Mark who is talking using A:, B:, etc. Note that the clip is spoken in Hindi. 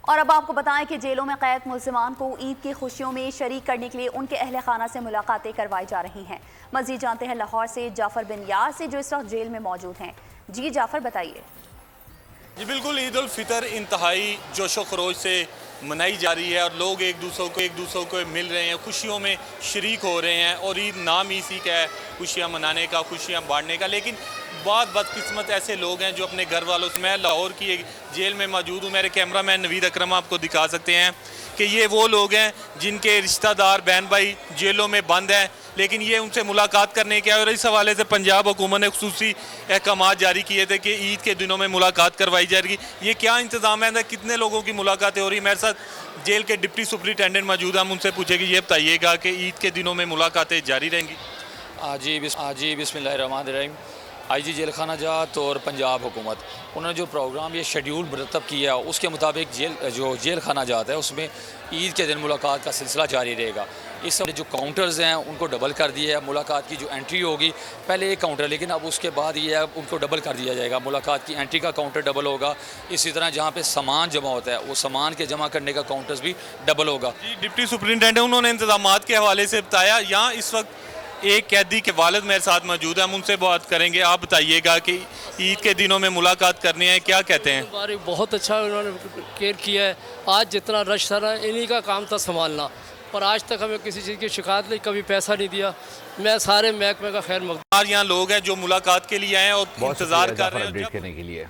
A: और अब आपको बताएं कि जेलों में कैद मुल्ज़िमान को ईद की खुशियों में शरीक करने के लिए उनके अहले खाना से मुलाकातें करवाई जा रही हैं। मज़ीद जानते हैं लाहौर से जाफ़र बिन यार से, जो इस वक्त जेल में मौजूद हैं। जी जाफ़र, बताइए।
B: जी बिल्कुल, ईद उल फितर इंतहाई जोशो खरोश से मनाई जा रही है और लोग एक दूसरों को मिल रहे हैं, खुशियों में शरीक हो रहे हैं। और ईद नाम इसी का है, खुशियाँ मनाने का, खुशियाँ बांटने का। लेकिन बहुत बदकिस्मत ऐसे लोग हैं जो अपने घर वालों से, मैं लाहौर की एक जेल में मौजूद हूँ, मेरे कैमरामैन नवीद अकरम आपको दिखा सकते हैं कि ये वो लोग हैं जिनके रिश्तेदार बहन भाई जेलों में बंद हैं, लेकिन ये उनसे मुलाकात करने के, और इस हवाले से पंजाब हुकूमत ने खुसूसी अहकाम जारी किए थे कि ईद के दिनों में मुलाकात करवाई जाएगी। ये क्या इंतज़ाम है, कितने लोगों की मुलाकातें हो रही? मेरे साथ जेल के डिप्टी सुपरिटेंडेंट मौजूद हैं, हम उनसे पूछेंगे। ये बताइएगा कि ईद के दिनों में मुलाकातें जारी रहेंगी?
C: जी बिस्मिल्लाहिर्रहमानिर्रहीम। आईजी जेल खाना जात और पंजाब हुकूमत, उन्होंने जो प्रोग्राम ये शेड्यूल मुरतब किया, उसके मुताबिक जेल खाना जात है उसमें ईद के दिन मुलाकात का सिलसिला जारी रहेगा। इस समय जो काउंटर्स हैं उनको डबल कर दिया है। मुलाकात की जो एंट्री होगी, पहले एक काउंटर, लेकिन अब उसके बाद ये है उनको डबल कर दिया जाएगा। मुलाकात की एंट्री का काउंटर डबल होगा। इसी तरह जहाँ पे सामान जमा होता है, वो सामान के जमा करने का काउंटर्स भी डबल होगा।
B: जी, डिप्टी सुपरिटेंडेंट उन्होंने इंतजाम के हवाले से बताया। यहाँ इस वक्त एक कैदी के वालिद मेरे साथ मौजूद है, हम उनसे बात करेंगे। आप बताइएगा कि ईद के दिनों में मुलाकात करनी है, क्या कहते हैं?
D: बहुत अच्छा उन्होंने केयर किया है। आज जितना रश था ना, इन्हीं का काम था संभालना, और आज तक हमें किसी चीज़ की शिकायत नहीं, कभी पैसा नहीं दिया। मैं सारे महकमे का खैर मकदूर।
B: यहाँ लोग हैं जो मुलाकात के लिए आए हैं और इंतजार कर रहे हैं
E: के लिए।